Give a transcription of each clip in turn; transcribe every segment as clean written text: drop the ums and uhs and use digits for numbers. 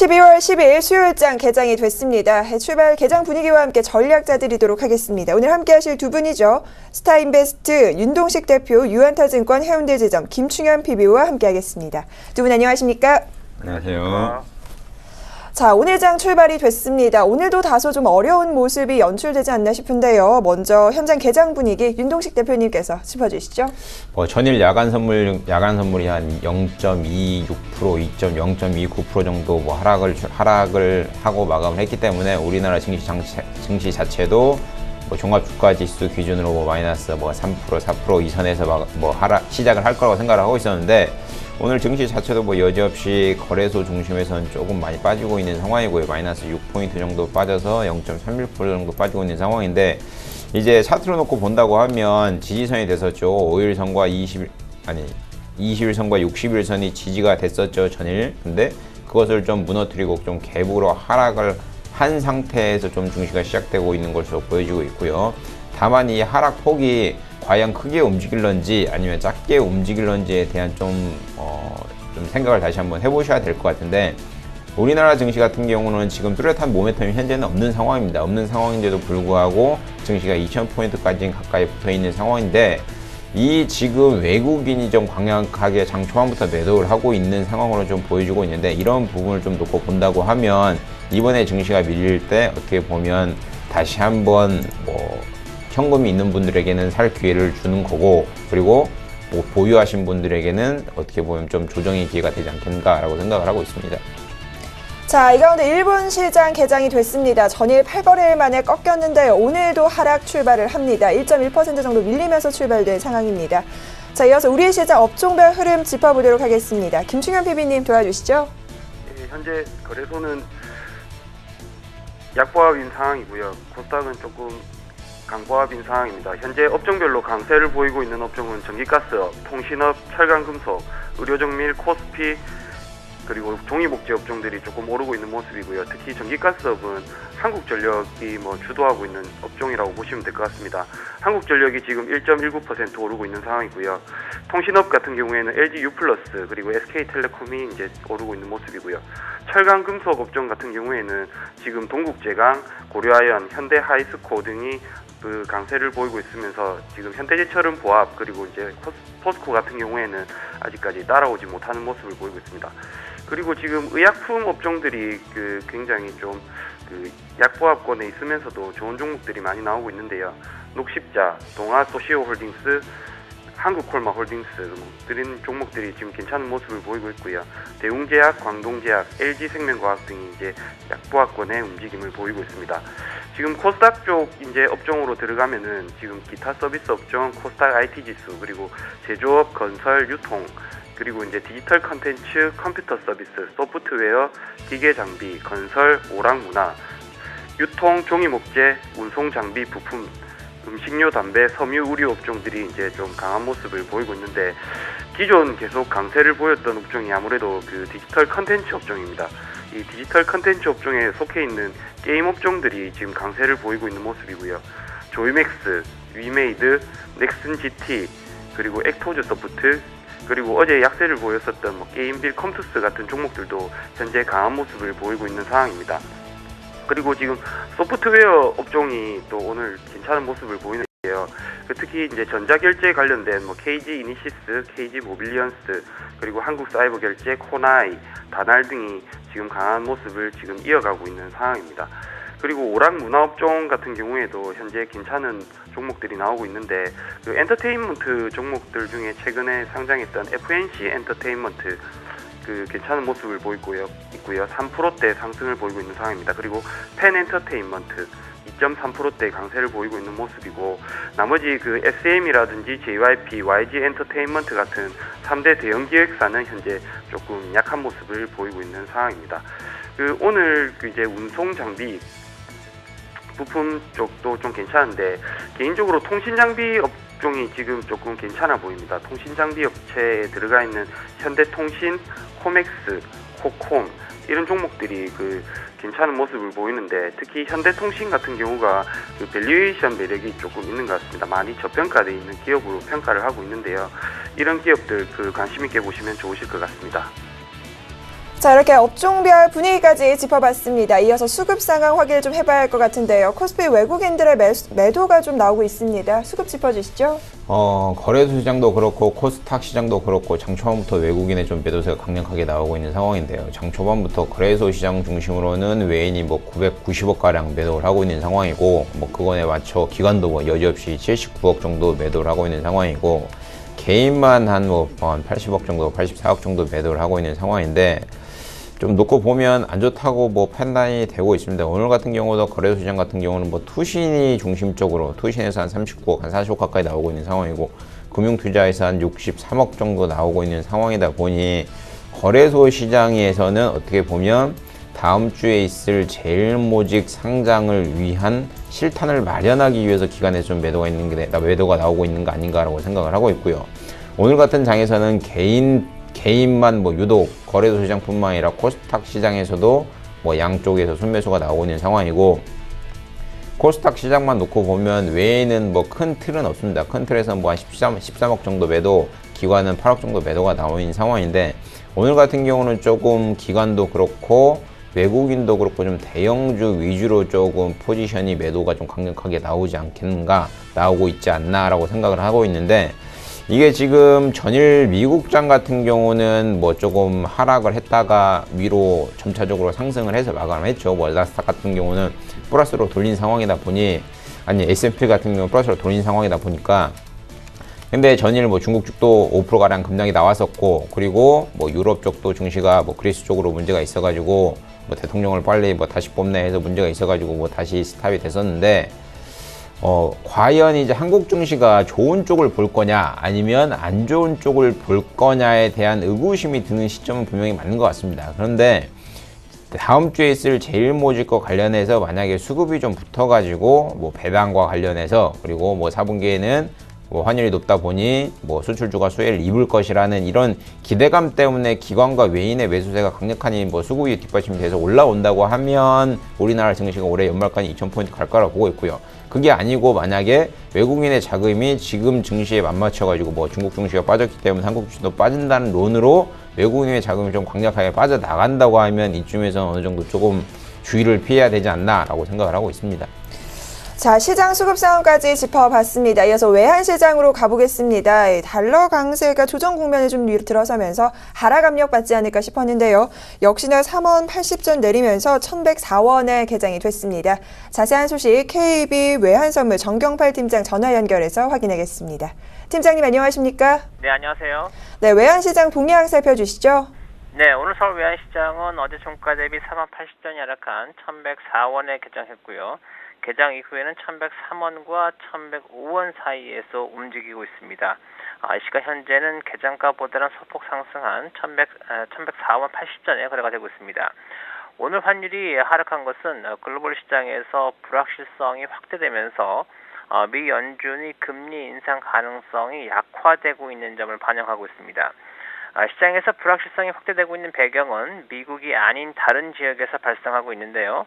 12월 10일 수요일장 개장이 됐습니다. 출발 개장 분위기와 함께 전략자 드리도록 하겠습니다. 오늘 함께 하실 두 분이죠. 스타인베스트 윤동식 대표, 유한타증권 해운대지점 김충현 PB와 함께 하겠습니다. 두 분 안녕하십니까? 안녕하세요. 자, 오늘 장 출발이 됐습니다. 오늘도 다소 좀 어려운 모습이 연출되지 않나 싶은데요. 먼저 현장 개장 분위기 윤동식 대표님께서 짚어주시죠. 전일 야간 선물이 한 0.26%, 0.29% 정도 하락을 하고 마감을 했기 때문에 우리나라 증시 자체도 종합주가지수 기준으로 마이너스 3%, 4% 이선에서 시작을 할 거라고 생각을 하고 있었는데, 오늘 증시 자체도 여지없이 거래소 중심에서는 조금 많이 빠지고 있는 상황이고요. 마이너스 6포인트 정도 빠져서 0.31% 정도 빠지고 있는 상황인데, 이제 차트로 놓고 본다고 하면 지지선이 됐었죠. 5일선과 20일선과 60일선이 지지가 됐었죠, 전일. 근데 그것을 좀 무너뜨리고 좀 갭으로 하락을 한 상태에서 좀 증시가 시작되고 있는 것으로 보여지고 있고요. 다만 이 하락폭이 과연 크게 움직일런지 아니면 작게 움직일런지에 대한 좀 생각을 다시 한번 해보셔야 될 것 같은데, 우리나라 증시 같은 경우는 지금 뚜렷한 모멘텀이 현재는 없는 상황입니다. 없는 상황인데도 불구하고 증시가 2000포인트까지 가까이 붙어 있는 상황인데, 이 지금 외국인이 좀 강력하게 장 초반부터 매도를 하고 있는 상황으로 좀 보여주고 있는데, 이런 부분을 좀 놓고 본다고 하면 이번에 증시가 밀릴 때 어떻게 보면 다시 한번 현금이 있는 분들에게는 살 기회를 주는 거고, 그리고 보유하신 분들에게는 어떻게 보면 좀 조정의 기회가 되지 않겠는가라고 생각을 하고 있습니다. 자, 이 가운데 일본 시장 개장이 됐습니다. 전일 8거래일 만에 꺾였는데요. 오늘도 하락 출발을 합니다. 1.1% 정도 밀리면서 출발된 상황입니다. 자, 이어서 우리 시장 업종별 흐름 짚어보도록 하겠습니다. 김충현 PB님 도와주시죠. 네, 현재 거래소는 약보합인 상황이고요. 코스닥은 조금 강보합인 상황입니다. 현재 업종별로 강세를 보이고 있는 업종은 전기가스업, 통신업, 철강금속, 의료정밀, 코스피, 그리고 종이목재 업종들이 조금 오르고 있는 모습이고요. 특히 전기가스업은 한국전력이 주도하고 있는 업종이라고 보시면 될 것 같습니다. 한국전력이 지금 1.19% 오르고 있는 상황이고요. 통신업 같은 경우에는 LG U+, 그리고 SK텔레콤이 이제 오르고 있는 모습이고요. 철강금속 업종 같은 경우에는 지금 동국제강, 고려아연, 현대하이스코 등이 강세를 보이고 있으면서 지금 현대제철은 보합, 그리고 이제 포스코 같은 경우에는 아직까지 따라오지 못하는 모습을 보이고 있습니다. 그리고 지금 의약품 업종들이 굉장히 좀 약보합권에 있으면서도 좋은 종목들이 많이 나오고 있는데요. 녹십자, 동아소시오홀딩스, 한국콜마홀딩스 이런 종목들이 지금 괜찮은 모습을 보이고 있고요. 대웅제약, 광동제약, LG생명과학 등이 이제 약보합권의 움직임을 보이고 있습니다. 지금 코스닥 쪽 이제 업종으로 들어가면은 지금 기타 서비스 업종, 코스닥 IT 지수, 그리고 제조업, 건설, 유통, 그리고 이제 디지털 컨텐츠, 컴퓨터 서비스, 소프트웨어, 기계 장비, 건설, 오락문화, 유통, 종이목재, 운송 장비, 부품, 음식료, 담배, 섬유, 의류 업종들이 이제 좀 강한 모습을 보이고 있는데, 기존 계속 강세를 보였던 업종이 아무래도 디지털 컨텐츠 업종입니다. 이 디지털 컨텐츠 업종에 속해 있는 게임 업종들이 지금 강세를 보이고 있는 모습이고요. 조이맥스, 위메이드, 넥슨 GT, 그리고 액토즈 소프트, 그리고 어제 약세를 보였었던 게임빌 컴투스 같은 종목들도 현재 강한 모습을 보이고 있는 상황입니다. 그리고 지금 소프트웨어 업종이 또 오늘 괜찮은 모습을 보이는데요. 특히 이제 전자결제 관련된 KG 이니시스, KG 모빌리언스, 그리고 한국사이버결제, 코나이, 다날 등이 지금 강한 모습을 지금 이어가고 있는 상황입니다. 그리고 오락문화업종 같은 경우에도 현재 괜찮은 종목들이 나오고 있는데, 엔터테인먼트 종목들 중에 최근에 상장했던 FNC 엔터테인먼트 괜찮은 모습을 보이고 있고요. 3%대 상승을 보이고 있는 상황입니다. 그리고 펜 엔터테인먼트 2.3%대 강세를 보이고 있는 모습이고, 나머지 SM이라든지 JYP, YG 엔터테인먼트 같은 3대 대형 기획사는 현재 조금 약한 모습을 보이고 있는 상황입니다. 오늘 이제 운송 장비 부품 쪽도 좀 괜찮은데, 개인적으로 통신 장비 업종이 지금 조금 괜찮아 보입니다. 통신 장비 업체에 들어가 있는 현대통신, 코맥스, 코콤 이런 종목들이 괜찮은 모습을 보이는데, 특히 현대통신 같은 경우가 밸류에이션 매력이 조금 있는 것 같습니다. 많이 저평가되어 있는 기업으로 평가를 하고 있는데요. 이런 기업들 관심 있게 보시면 좋으실 것 같습니다. 자, 이렇게 업종별 분위기까지 짚어봤습니다. 이어서 수급 상황 확인을 좀 해봐야 할 것 같은데요. 코스피 외국인들의 매도가 좀 나오고 있습니다. 수급 짚어주시죠. 거래소 시장도 그렇고 코스닥 시장도 그렇고 장 초반부터 외국인의 좀 매도세가 강력하게 나오고 있는 상황인데요. 장 초반부터 거래소 시장 중심으로는 외인이 뭐 990억 가량 매도를 하고 있는 상황이고, 뭐 그거에 맞춰 기관도 뭐 여지없이 79억 정도 매도를 하고 있는 상황이고, 개인만 한 80억 정도, 84억 정도 매도를 하고 있는 상황인데, 좀 놓고 보면 안 좋다고 뭐 판단이 되고 있습니다. 오늘 같은 경우도 거래소 시장 같은 경우는 뭐 투신이 중심적으로, 투신에서 한 39억, 한 40억 가까이 나오고 있는 상황이고, 금융투자에서 한 63억 정도 나오고 있는 상황이다 보니, 거래소 시장에서는 어떻게 보면 다음 주에 있을 제일모직 상장을 위한 실탄을 마련하기 위해서 기관에서 좀 매도가 나오고 있는 거 아닌가라고 생각을 하고 있고요. 오늘 같은 장에서는 개인만 뭐 유독 거래소 시장뿐만 아니라 코스닥 시장에서도 뭐 양쪽에서 순매수가 나오고 있는 상황이고, 코스닥 시장만 놓고 보면 외에는 뭐 큰 틀은 없습니다. 큰 틀에서 뭐 한 13억 정도 매도, 기관은 8억 정도 매도가 나오고 있는 상황인데, 오늘 같은 경우는 조금 기관도 그렇고 외국인도 그렇고 좀 대형주 위주로 조금 포지션이 매도가 좀 강력하게 나오고 있지 않나라고 생각을 하고 있는데, 이게 지금 전일 미국장 같은 경우는 뭐 조금 하락을 했다가 위로 점차적으로 상승을 해서 마감을 했죠. 뭐 나스닥 같은 경우는 플러스로 돌린 상황이다 보니, S&P 같은 경우는 플러스로 돌린 상황이다 보니까, 근데 전일 뭐 중국 쪽도 5% 가량 급락이 나왔었고, 그리고 뭐 유럽 쪽도 증시가 뭐 그리스 쪽으로 문제가 있어가지고 뭐 대통령을 빨리 뭐 다시 뽑네 해서 문제가 있어가지고 뭐 다시 스탑이 됐었는데, 과연 이제 한국 증시가 좋은 쪽을 볼 거냐 아니면 안 좋은 쪽을 볼 거냐에 대한 의구심이 드는 시점은 분명히 맞는 것 같습니다. 그런데 다음 주에 있을 제일모직과 관련해서 만약에 수급이 좀 붙어가지고 뭐 배당과 관련해서, 그리고 뭐 4분기에는 뭐 환율이 높다 보니 뭐 수출주가 수혜를 입을 것이라는 이런 기대감 때문에 기관과 외인의 매수세가 강력하니 뭐 수급이 뒷받침이 돼서 올라온다고 하면 우리나라 증시가 올해 연말까지 2,000포인트 갈 거라고 보고 있고요. 그게 아니고 만약에 외국인의 자금이 지금 증시에 맞맞춰가지고 뭐 중국 증시가 빠졌기 때문에 한국 증시도 빠진다는 론으로 외국인의 자금이 좀 강력하게 빠져나간다고 하면 이쯤에서 어느 정도 조금 주의를 피해야 되지 않나라고 생각을 하고 있습니다. 자, 시장 수급 상황까지 짚어봤습니다. 이어서 외환시장으로 가보겠습니다. 달러 강세가 조정 국면에 좀 들어서면서 하락 압력 받지 않을까 싶었는데요. 역시나 3원 80전 내리면서 1,104원에 개장이 됐습니다. 자세한 소식 KB 외환선물 정경팔 팀장 전화 연결해서 확인하겠습니다. 팀장님 안녕하십니까? 네, 안녕하세요. 네, 외환시장 동향 살펴주시죠. 네, 오늘 서울 외환시장은 어제 종가 대비 4만 80전이 하락한 1,104원에 개장했고요. 개장 이후에는 1,103원과 1,105원 사이에서 움직이고 있습니다. 시가 현재는 개장가보다는 소폭 상승한 1,104원 80전에 거래가 되고 있습니다. 오늘 환율이 하락한 것은 글로벌 시장에서 불확실성이 확대되면서 미 연준이 금리 인상 가능성이 약화되고 있는 점을 반영하고 있습니다. 시장에서 불확실성이 확대되고 있는 배경은 미국이 아닌 다른 지역에서 발생하고 있는데요.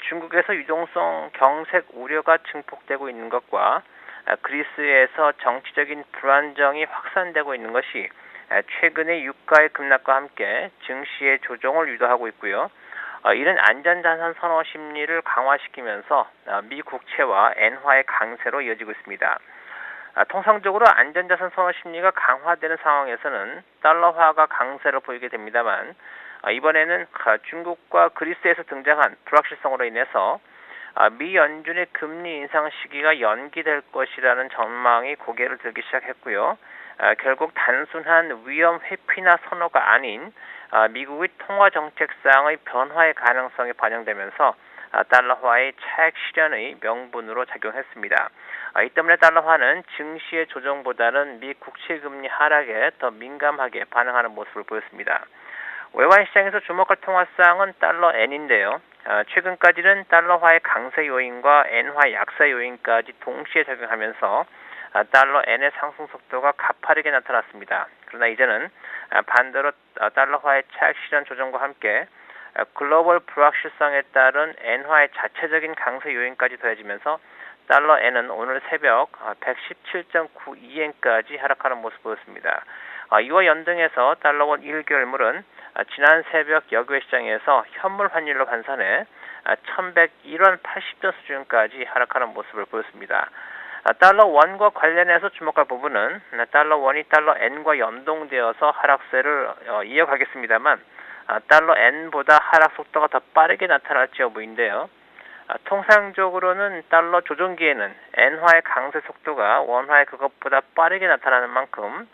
중국에서 유동성 경색 우려가 증폭되고 있는 것과 그리스에서 정치적인 불안정이 확산되고 있는 것이 최근의 유가의 급락과 함께 증시의 조정을 유도하고 있고요. 이는 안전자산 선호 심리를 강화시키면서 미 국채와 엔화의 강세로 이어지고 있습니다. 통상적으로 안전자산 선호 심리가 강화되는 상황에서는 달러화가 강세를 보이게 됩니다만, 이번에는 중국과 그리스에서 등장한 불확실성으로 인해서 미 연준의 금리 인상 시기가 연기될 것이라는 전망이 고개를 들기 시작했고요. 결국 단순한 위험 회피나 선호가 아닌 미국의 통화 정책상의 변화의 가능성이 반영되면서 달러화의 차익 실현의 명분으로 작용했습니다. 이 때문에 달러화는 증시의 조정보다는 미 국채 금리 하락에 더 민감하게 반응하는 모습을 보였습니다. 외환 시장에서 주목할 통화상은 달러 엔인데요. 최근까지는 달러화의 강세 요인과 엔화 약세 요인까지 동시에 작용하면서 달러 엔의 상승 속도가 가파르게 나타났습니다. 그러나 이제는 반대로 달러화의 차익 실현 조정과 함께 글로벌 불확실성에 따른 엔화의 자체적인 강세 요인까지 더해지면서 달러 엔은 오늘 새벽 117.92엔까지 하락하는 모습을 보였습니다. 이와 연동해서 달러원 1개월물은 지난 새벽 여기외 시장에서 현물 환율로 환산해 1101원 80전 수준까지 하락하는 모습을 보였습니다. 달러 원과 관련해서 주목할 부분은 달러 원이 달러 N과 연동되어서 하락세를 이어가겠습니다만 달러 N보다 하락 속도가 더 빠르게 나타날지 여부인데요. 통상적으로는 달러 조정기에는 엔화의 강세 속도가 원화의 그것보다 빠르게 나타나는 만큼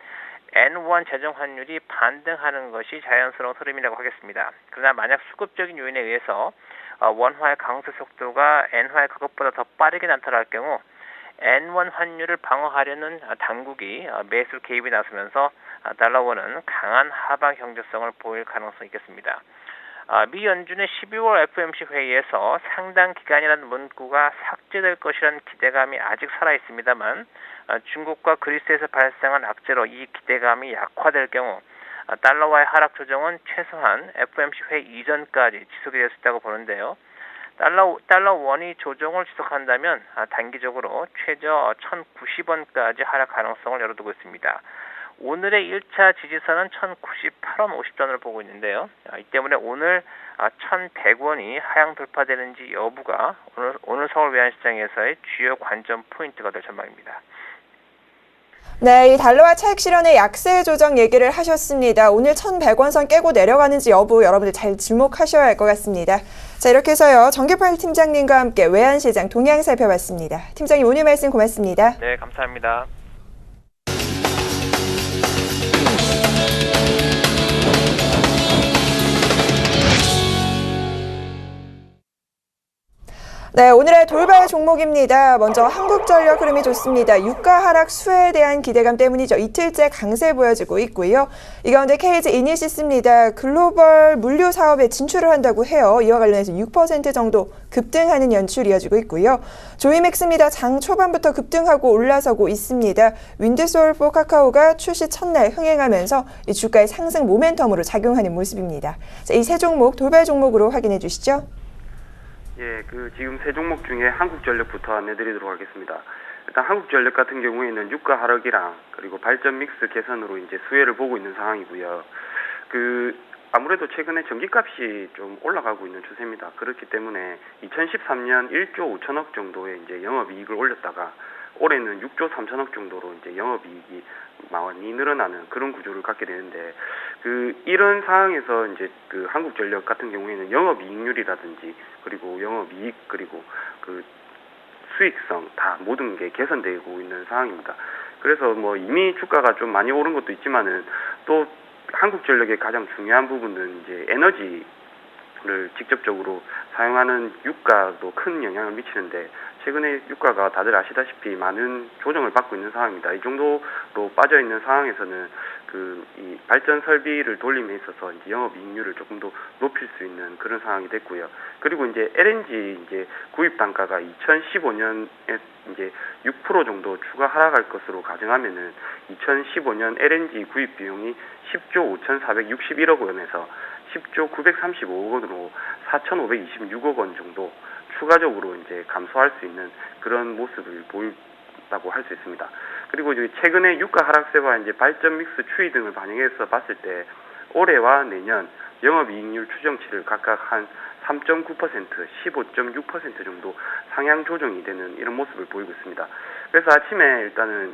N1 재정 환율이 반등하는 것이 자연스러운 흐름이라고 하겠습니다. 그러나 만약 수급적인 요인에 의해서 원화의 강세 속도가 엔화의 그것보다 더 빠르게 나타날 경우 N1 환율을 방어하려는 당국이 매수 개입이 나서면서 달러원은 강한 하방 형제성을 보일 가능성이 있겠습니다. 미 연준의 12월 FOMC 회의에서 상당 기간이라는 문구가 삭제될 것이라는 기대감이 아직 살아있습니다만 중국과 그리스에서 발생한 악재로 이 기대감이 약화될 경우 달러와의 하락 조정은 최소한 FOMC 회의 이전까지 지속이 될 수 있다고 보는데요. 달러 원이 조정을 지속한다면 단기적으로 최저 1,090원까지 하락 가능성을 열어두고 있습니다. 오늘의 1차 지지선은 1,098원 50전을 보고 있는데요. 이 때문에 오늘 1,100원이 하향 돌파되는지 여부가 오늘 서울 외환시장에서의 주요 관전 포인트가 될 전망입니다. 네, 이 달러와 차익 실현의 약세 조정 얘기를 하셨습니다. 오늘 1,100원 선 깨고 내려가는지 여부 여러분들 잘 주목하셔야 할 것 같습니다. 자, 이렇게 해서요. 정기팔 팀장님과 함께 외환시장 동향 살펴봤습니다. 팀장님 오늘 말씀 고맙습니다. 네, 감사합니다. 네, 오늘의 돌발 종목입니다. 먼저 한국전력 흐름이 좋습니다. 유가 하락 수혜에 대한 기대감 때문이죠. 이틀째 강세 보여지고 있고요. 이 가운데 KG 이니시스입니다. 글로벌 물류 사업에 진출을 한다고 해요. 이와 관련해서 6% 정도 급등하는 연출이 이어지고 있고요. 조이맥스입니다. 장 초반부터 급등하고 올라서고 있습니다. 윈드솔4 카카오가 출시 첫날 흥행하면서 이 주가의 상승 모멘텀으로 작용하는 모습입니다. 자, 이 세 종목 돌발 종목으로 확인해 주시죠. 예, 지금 세 종목 중에 한국전력부터 안내드리도록 하겠습니다. 일단 한국전력 같은 경우에는 유가 하락이랑 그리고 발전 믹스 개선으로 이제 수혜를 보고 있는 상황이고요. 아무래도 최근에 전기값이 좀 올라가고 있는 추세입니다. 그렇기 때문에 2013년 1조 5천억 정도의 이제 영업이익을 올렸다가 올해는 6조 3천억 정도로 이제 영업이익이 많이 늘어나는 그런 구조를 갖게 되는데 이런 상황에서 이제 한국전력 같은 경우에는 영업이익률이라든지 그리고 영업이익 그리고 수익성 다 모든 게 개선되고 있는 상황입니다. 그래서 뭐 이미 주가가 좀 많이 오른 것도 있지만은 또 한국전력의 가장 중요한 부분은 이제 에너지를 직접적으로 사용하는 유가도 큰 영향을 미치는데 최근에 유가가 다들 아시다시피 많은 조정을 받고 있는 상황입니다. 이 정도로 빠져 있는 상황에서는 이 발전 설비를 돌림에 있어서 이제 영업이익률을 조금 더 높일 수 있는 그런 상황이 됐고요. 그리고 이제 LNG 이제 구입 단가가 2015년에 이제 6% 정도 추가 하락할 것으로 가정하면은 2015년 LNG 구입 비용이 10조 5,461억 원에서 10조 935억 원으로 4,526억 원 정도 추가적으로 이제 감소할 수 있는 그런 모습을 보인다고 할 수 있습니다. 그리고 이제 최근에 유가 하락세와 이제 발전 믹스 추이 등을 반영해서 봤을 때 올해와 내년 영업이익률 추정치를 각각 한 3.9%, 15.6% 정도 상향 조정이 되는 이런 모습을 보이고 있습니다. 그래서 아침에 일단은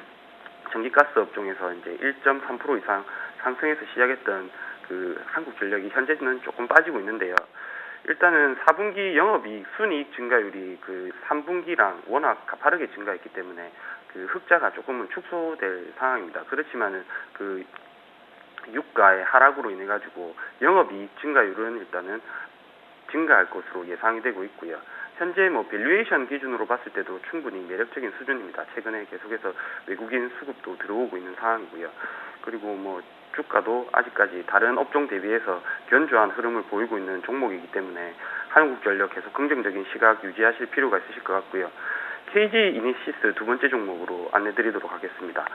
전기가스 업종에서 이제 1.3% 이상 상승해서 시작했던 한국전력이 현재는 조금 빠지고 있는데요. 일단은 4분기 영업이익 순이익 증가율이 3분기랑 워낙 가파르게 증가했기 때문에 흑자가 조금은 축소될 상황입니다. 그렇지만은 유가의 하락으로 인해 가지고 영업이익 증가율은 일단은 증가할 것으로 예상이 되고 있고요. 현재 밸류에이션 기준으로 봤을 때도 충분히 매력적인 수준입니다. 최근에 계속해서 외국인 수급도 들어오고 있는 상황이고요. 그리고 주가도 아직까지 다른 업종 대비해서 견조한 흐름을 보이고 있는 종목이기 때문에 한국전력 계속 긍정적인 시각 유지하실 필요가 있으실 것 같고요. KG 이니시스 두 번째 종목으로 안내드리도록 하겠습니다.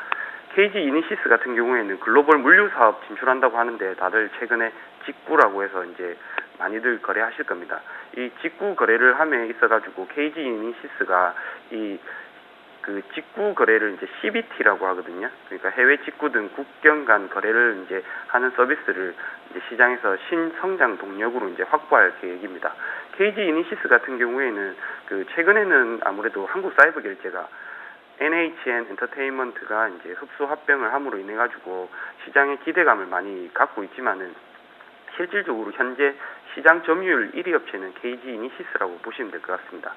KG 이니시스 같은 경우에는 글로벌 물류 사업 진출한다고 하는데 다들 최근에 직구라고 해서 이제 많이들 거래하실 겁니다. 이 직구 거래를 함에 있어가지고 KG 이니시스가 그 직구 거래를 이제 CBT라고 하거든요. 그러니까 해외 직구 등 국경 간 거래를 이제 하는 서비스를 이제 시장에서 신성장 동력으로 이제 확보할 계획입니다. KG 이니시스 같은 경우에는 그 최근에는 아무래도 한국 사이버 결제가 NHN 엔터테인먼트가 이제 흡수 합병을 함으로 인해 가지고 시장의 기대감을 많이 갖고 있지만은 실질적으로 현재 시장 점유율 1위 업체는 KG 이니시스라고 보시면 될 것 같습니다.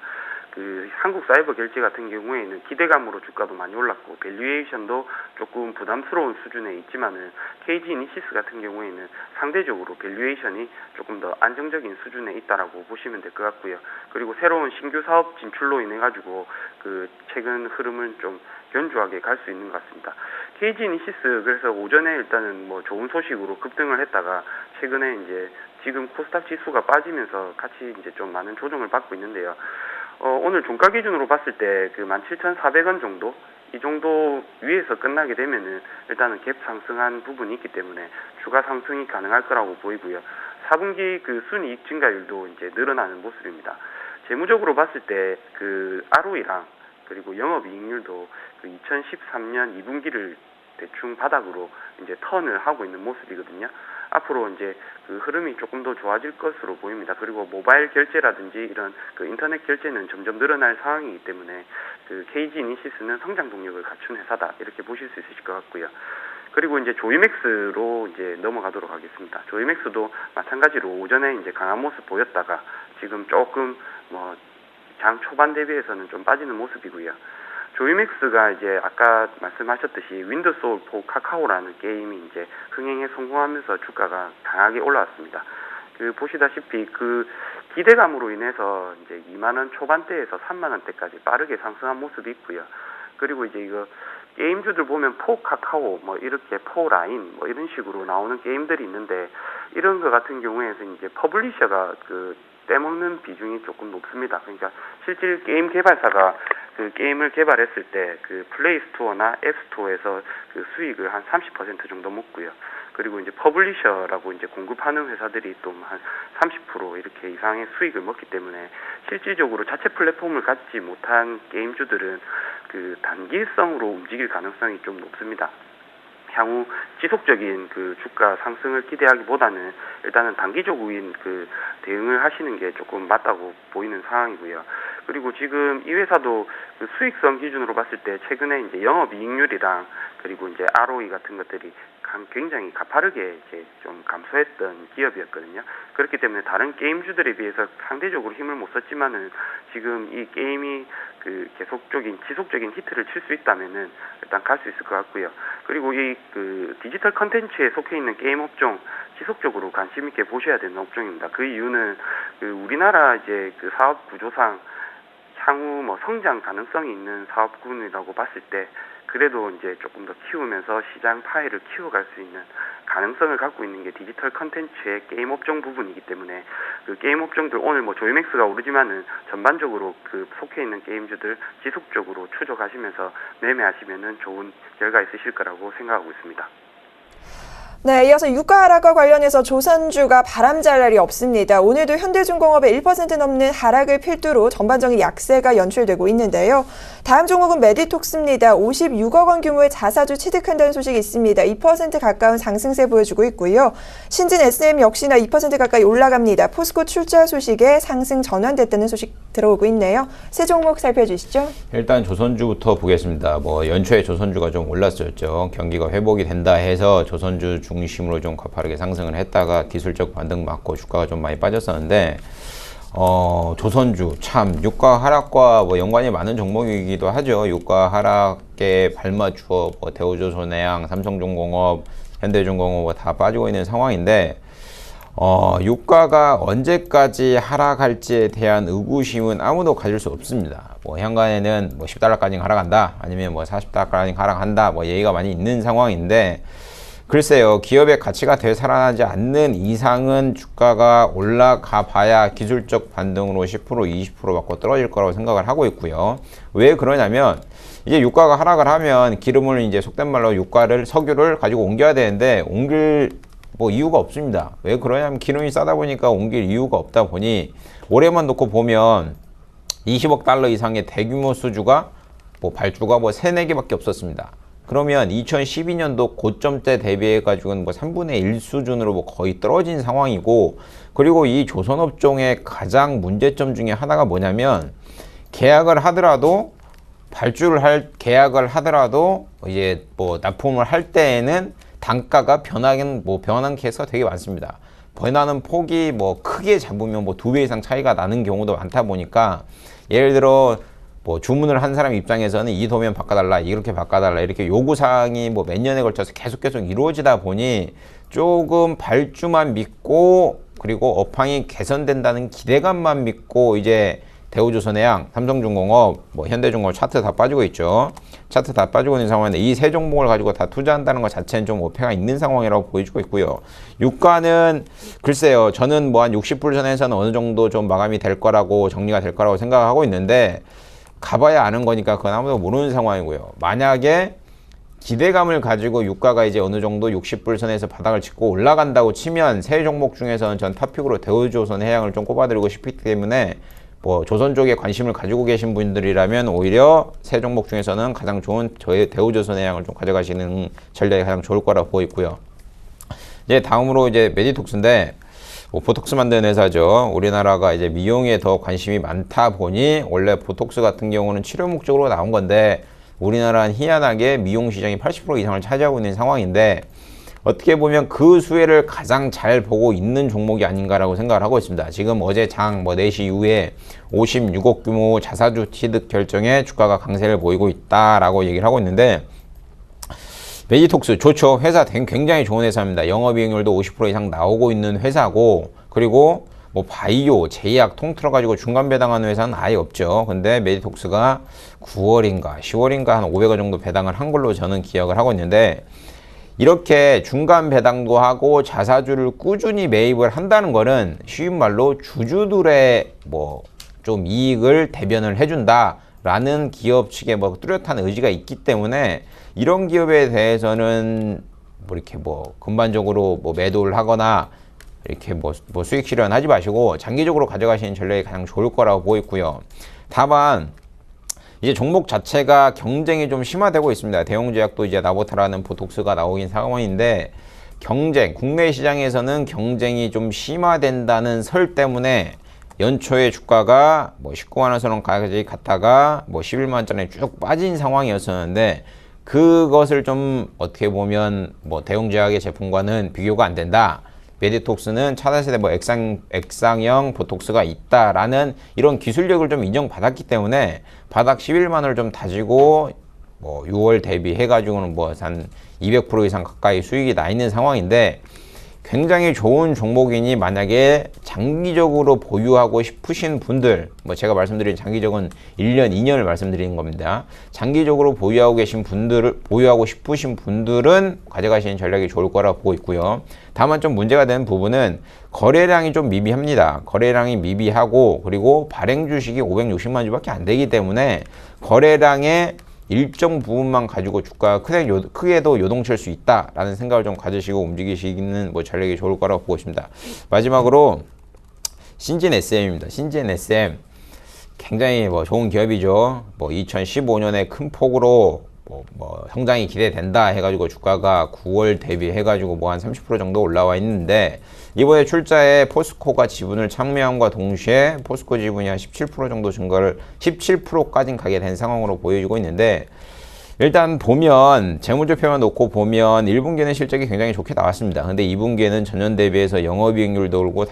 그 한국 사이버 결제 같은 경우에는 기대감으로 주가도 많이 올랐고 밸류에이션도 조금 부담스러운 수준에 있지만은 KG 이니시스 같은 경우에는 상대적으로 밸류에이션이 조금 더 안정적인 수준에 있다라고 보시면 될 것 같고요. 그리고 새로운 신규 사업 진출로 인해 가지고 그 최근 흐름은 좀 견조하게 갈 수 있는 것 같습니다. KG 이니시스 그래서 오전에 일단은 뭐 좋은 소식으로 급등을 했다가 최근에 이제 지금 코스닥 지수가 빠지면서 같이 이제 좀 많은 조정을 받고 있는데요. 오늘 종가 기준으로 봤을 때 그 17,400원 정도 이 정도 위에서 끝나게 되면은 일단은 갭 상승한 부분이 있기 때문에 추가 상승이 가능할 거라고 보이고요. 4분기 그 순이익 증가율도 이제 늘어나는 모습입니다. 재무적으로 봤을 때 그 ROE랑 그리고 영업이익률도 그 2013년 2분기를 대충 바닥으로 이제 턴을 하고 있는 모습이거든요. 앞으로 이제 그 흐름이 조금 더 좋아질 것으로 보입니다. 그리고 모바일 결제라든지 이런 그 인터넷 결제는 점점 늘어날 상황이기 때문에 그 KG 이니시스는 성장 동력을 갖춘 회사다 이렇게 보실 수 있으실 것 같고요. 그리고 이제 조이맥스로 이제 넘어가도록 하겠습니다. 조이맥스도 마찬가지로 오전에 이제 강한 모습 보였다가 지금 조금 뭐 장 초반 대비해서는 좀 빠지는 모습이고요. 조이맥스가 이제 아까 말씀하셨듯이 윈드 소울 4 카카오라는 게임이 이제 흥행에 성공하면서 주가가 강하게 올라왔습니다. 그 보시다시피 그 기대감으로 인해서 이제 2만 원 초반대에서 3만 원대까지 빠르게 상승한 모습이 있고요. 그리고 이제 이거 게임주들 보면 4 카카오 뭐 이렇게 4 라인 뭐 이런 식으로 나오는 게임들이 있는데 이런 거 같은 경우에서 이제 퍼블리셔가 그 떼먹는 비중이 조금 높습니다. 그러니까 실제 게임 개발사가 그 게임을 개발했을 때 그 플레이 스토어나 앱 스토어에서 그 수익을 한 30% 정도 먹고요. 그리고 이제 퍼블리셔라고 이제 공급하는 회사들이 또 한 30% 이렇게 이상의 수익을 먹기 때문에 실질적으로 자체 플랫폼을 갖지 못한 게임주들은 그 단기성으로 움직일 가능성이 좀 높습니다. 향후 지속적인 그 주가 상승을 기대하기보다는 일단은 단기적인 그 대응을 하시는 게 조금 맞다고 보이는 상황이고요. 그리고 지금 이 회사도 그 수익성 기준으로 봤을 때 최근에 이제 영업이익률이랑 그리고 이제 ROE 같은 것들이 굉장히 가파르게 이제 좀 감소했던 기업이었거든요. 그렇기 때문에 다른 게임주들에 비해서 상대적으로 힘을 못 썼지만은 지금 이 게임이 그 지속적인 히트를 칠 수 있다면은 일단 갈 수 있을 것 같고요. 그리고 이 그 디지털 컨텐츠에 속해 있는 게임 업종 지속적으로 관심 있게 보셔야 되는 업종입니다. 그 이유는 그 우리나라 이제 그 사업 구조상 향후 뭐 성장 가능성이 있는 사업군이라고 봤을 때 그래도 이제 조금 더 키우면서 시장 파이를 키워갈 수 있는 가능성을 갖고 있는 게 디지털 컨텐츠의 게임 업종 부분이기 때문에 그 게임 업종들 오늘 뭐 조이맥스가 오르지만은 전반적으로 그 속해 있는 게임주들 지속적으로 추적하시면서 매매하시면은 좋은 결과 있으실 거라고 생각하고 있습니다. 네, 이어서 유가 하락과 관련해서 조선주가 바람잘 날이 없습니다. 오늘도 현대중공업의 1% 넘는 하락을 필두로 전반적인 약세가 연출되고 있는데요. 다음 종목은 메디톡스입니다. 56억 원 규모의 자사주 취득한다는 소식이 있습니다. 2% 가까운 상승세 보여주고 있고요. 신진 SM 역시나 2% 가까이 올라갑니다. 포스코 출자 소식에 상승 전환됐다는 소식 들어오고 있네요. 세 종목 살펴주시죠. 일단 조선주부터 보겠습니다. 뭐 연초에 조선주가 좀 올랐었죠. 경기가 회복이 된다 해서 조선주 중심으로 좀 가파르게 상승을 했다가 기술적 반등 맞고 주가가 좀 많이 빠졌었는데 조선주 참 유가 하락과 뭐 연관이 많은 종목이기도 하죠. 유가 하락에 발맞추어 뭐 대우조선해양, 삼성중공업, 현대중공업 다 빠지고 있는 상황인데 유가가 언제까지 하락할지에 대한 의구심은 아무도 가질 수 없습니다. 뭐 현관에는 뭐 10달러까지 하락한다, 아니면 뭐 40달러까지 하락한다, 뭐 얘기가 많이 있는 상황인데 글쎄요, 기업의 가치가 되살아나지 않는 이상은 주가가 올라가 봐야 기술적 반등으로 10%, 20% 받고 떨어질 거라고 생각을 하고 있고요. 왜 그러냐면 이제 유가가 하락을 하면 기름을 이제 속된 말로 석유를 가지고 옮겨야 되는데 옮길 뭐 이유가 없습니다. 왜 그러냐면 기름이 싸다 보니까 옮길 이유가 없다 보니 올해만 놓고 보면 20억 달러 이상의 대규모 수주가 뭐 발주가 뭐 3, 4개밖에 없었습니다. 그러면 2012년도 고점때 대비해 가지고는 뭐 3분의 1 수준으로 뭐 거의 떨어진 상황이고, 그리고 이 조선업종의 가장 문제점 중에 하나가 뭐냐면, 계약을 하더라도 계약을 하더라도 이제 뭐 납품을 할 때에는 단가가 변하는 케이스가 되게 많습니다. 변하는 폭이 뭐 크게 잡으면 뭐 2배 이상 차이가 나는 경우도 많다 보니까, 예를 들어 뭐 주문을 한 사람 입장에서는 이 도면 바꿔달라, 이렇게 바꿔달라, 이렇게 요구사항이 뭐 몇 년에 걸쳐서 계속 이루어지다 보니 조금 발주만 믿고, 그리고 업황이 개선된다는 기대감만 믿고 이제 대우조선해양, 삼성중공업, 뭐 현대중공업 차트 다 빠지고 있죠. 차트 다 빠지고 있는 상황인데, 이 세 종목을 가지고 다 투자한다는 것 자체는 좀 오패가 있는 상황이라고 보여지고 있고요. 유가는 글쎄요, 저는 뭐 한 60불 선에서는 어느 정도 좀 마감이 될 거라고, 정리가 될 거라고 생각하고 있는데, 가봐야 아는 거니까 그건 아무도 모르는 상황이고요. 만약에 기대감을 가지고 유가가 이제 어느 정도 60불 선에서 바닥을 짚고 올라간다고 치면, 세 종목 중에서는 전 탑픽으로 대우조선해양을 좀 꼽아드리고 싶기 때문에, 뭐 조선 쪽에 관심을 가지고 계신 분들이라면 오히려 세 종목 중에서는 가장 좋은 저의 대우조선해양을 좀 가져가시는 전략이 가장 좋을 거라고 보고 있고요. 이제 다음으로 이제 메디톡스인데, 뭐 보톡스 만드는 회사죠. 우리나라가 이제 미용에 더 관심이 많다 보니, 원래 보톡스 같은 경우는 치료 목적으로 나온 건데, 우리나라는 희한하게 미용 시장이 80% 이상을 차지하고 있는 상황인데, 어떻게 보면 그 수혜를 가장 잘 보고 있는 종목이 아닌가라고 생각을 하고 있습니다. 지금 어제 장 뭐 4시 이후에 56억 규모 자사주 취득 결정에 주가가 강세를 보이고 있다라고 얘기를 하고 있는데, 메디톡스 좋죠. 회사 굉장히 좋은 회사입니다. 영업이익률도 50% 이상 나오고 있는 회사고, 그리고 뭐 바이오, 제약 통틀어 가지고 중간 배당하는 회사는 아예 없죠. 근데 메디톡스가 9월인가 10월인가 한 500원 정도 배당을 한 걸로 저는 기억을 하고 있는데, 이렇게 중간 배당도 하고 자사주를 꾸준히 매입을 한다는 거는 쉬운 말로 주주들의 뭐 좀 이익을 대변을 해준다라는 기업 측의 뭐 뚜렷한 의지가 있기 때문에, 이런 기업에 대해서는 뭐 이렇게 뭐 금반적으로 뭐 매도를 하거나 이렇게 뭐 수익 실현하지 마시고 장기적으로 가져가시는 전략이 가장 좋을 거라고 보고 있고요. 다만 이제 종목 자체가 경쟁이 좀 심화되고 있습니다. 대웅제약도 이제 나보타라는 보톡스가 나오긴 상황인데, 국내 시장에서는 경쟁이 좀 심화된다는 설 때문에 연초에 주가가 뭐 19만 원선까지 갔다가 뭐 11만 원짜리 쭉 빠진 상황이었었는데, 그것을 좀 어떻게 보면 뭐 대웅제약의 제품과는 비교가 안 된다. 메디톡스는 차세대 뭐 액상형 보톡스가 있다라는 이런 기술력을 좀 인정받았기 때문에 바닥 11만 원을 좀 다지고 뭐 6월 대비해 가지고는 뭐 한 200% 이상 가까이 수익이 나 있는 상황인데, 굉장히 좋은 종목이니 만약에 장기적으로 보유하고 싶으신 분들, 뭐 제가 말씀드린 장기적은 1년, 2년을 말씀드리는 겁니다. 장기적으로 보유하고 싶으신 분들은 가져가시는 전략이 좋을 거라고 보고 있고요. 다만 좀 문제가 되는 부분은 거래량이 좀 미비합니다. 거래량이 미비하고, 그리고 발행 주식이 560만 주밖에 안 되기 때문에 거래량의 일정 부분만 가지고 주가가 크게도 요동칠 수 있다라는 생각을 좀 가지시고 움직이시는 뭐 전략이 좋을 거라고 보고 있습니다. 마지막으로 신진 SM입니다. 신진 SM 굉장히 뭐 좋은 기업이죠. 뭐 2015년에 큰 폭으로 뭐 성장이 기대된다 해가지고 주가가 9월 대비해가지고 뭐 한 30% 정도 올라와 있는데, 이번에 출자에 포스코가 지분을 참여함과 동시에 포스코 지분이 한 17% 정도 증가를 17%까지 가게 된 상황으로 보여지고 있는데, 일단 보면 재무제표만 놓고 보면 1분기에는 실적이 굉장히 좋게 나왔습니다. 근데 2분기에는 전년 대비해서 영업이익률도 그렇고